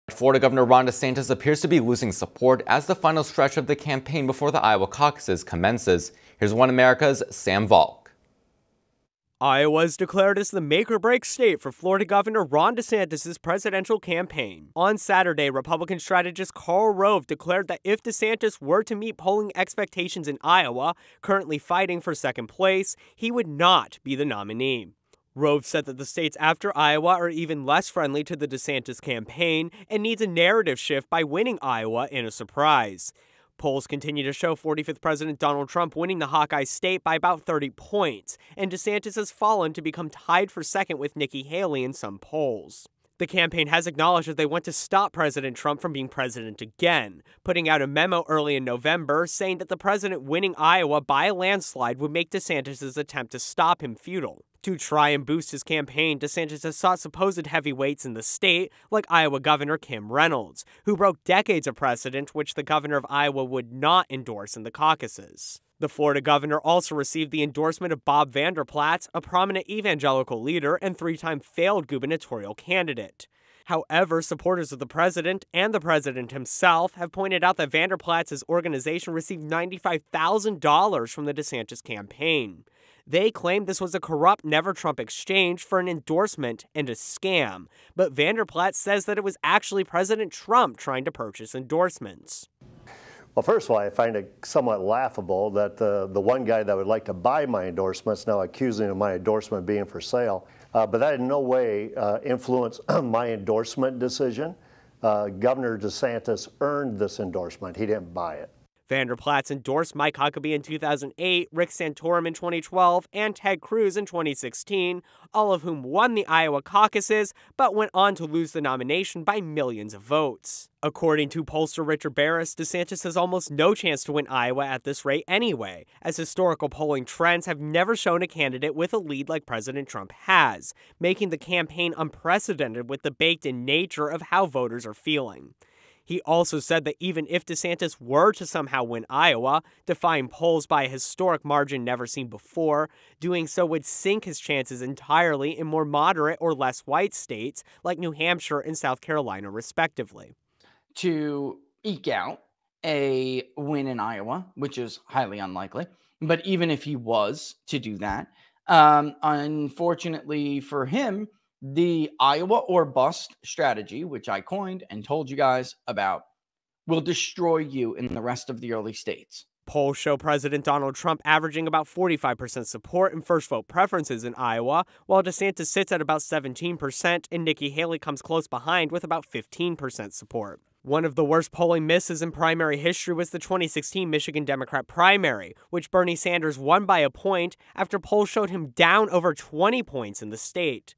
Florida Governor Ron DeSantis appears to be losing support as the final stretch of the campaign before the Iowa caucuses commences. Here's One America's Sam Valk. Iowa is declared as the make-or-break state for Florida Governor Ron DeSantis' presidential campaign. On Saturday, Republican strategist Rove declared that if DeSantis were to meet polling expectations in Iowa, currently fighting for second place, he would not be the nominee. Rove said that the states after Iowa are even less friendly to the DeSantis campaign and needs a narrative shift by winning Iowa in a surprise. Polls continue to show 45th President Donald Trump winning the Hawkeye state by about 30 points, and DeSantis has fallen to become tied for second with Nikki Haley in some polls. The campaign has acknowledged that they want to stop President Trump from being president again, putting out a memo early in November saying that the president winning Iowa by a landslide would make DeSantis' attempt to stop him futile. To try and boost his campaign, DeSantis has sought supposed heavyweights in the state, like Iowa Governor Kim Reynolds, who broke decades of precedent which the governor of Iowa would not endorse in the caucuses. The Florida governor also received the endorsement of Bob Vander Plaats, a prominent evangelical leader and three-time failed gubernatorial candidate. However, supporters of the president and the president himself have pointed out that Vander Plaats' organization received $95,000 from the DeSantis campaign. They claim this was a corrupt Never-Trump exchange for an endorsement and a scam, but Vander Plaats says that it was actually President Trump trying to purchase endorsements. Well, first of all, I find it somewhat laughable that the one guy that would like to buy my endorsements now accusing of my endorsement being for sale, but that in no way influenced my endorsement decision. Governor DeSantis earned this endorsement. He didn't buy it. Vander Plaats endorsed Mike Huckabee in 2008, Rick Santorum in 2012, and Ted Cruz in 2016, all of whom won the Iowa caucuses, but went on to lose the nomination by millions of votes. According to pollster Richard Barris, DeSantis has almost no chance to win Iowa at this rate anyway, as historical polling trends have never shown a candidate with a lead like President Trump has, making the campaign unprecedented with the baked-in nature of how voters are feeling. He also said that even if DeSantis were to somehow win Iowa, defying polls by a historic margin never seen before, doing so would sink his chances entirely in more moderate or less white states like New Hampshire and South Carolina, respectively. To eke out a win in Iowa, which is highly unlikely, but even if he was to do that, unfortunately for him, the Iowa or bust strategy, which I coined and told you guys about, will destroy you in the rest of the early states. Polls show President Donald Trump averaging about 45% support in first vote preferences in Iowa, while DeSantis sits at about 17% and Nikki Haley comes close behind with about 15% support. One of the worst polling misses in primary history was the 2016 Michigan Democrat primary, which Bernie Sanders won by a point after polls showed him down over 20 points in the state.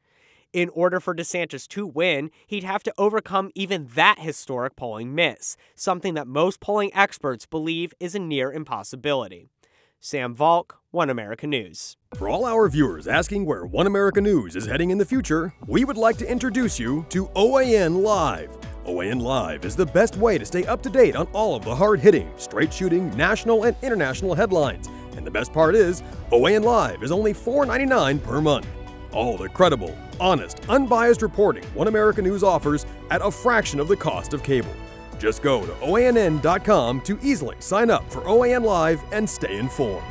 In order for DeSantis to win, he'd have to overcome even that historic polling miss, something that most polling experts believe is a near impossibility. Sam Valk, One America News. For all our viewers asking where One America News is heading in the future, we would like to introduce you to OAN Live. OAN Live is the best way to stay up to date on all of the hard-hitting, straight-shooting, national and international headlines. And the best part is, OAN Live is only $4.99 per month. All the credible, honest, unbiased reporting One America News offers at a fraction of the cost of cable. Just go to OANN.com to easily sign up for OAN Live and stay informed.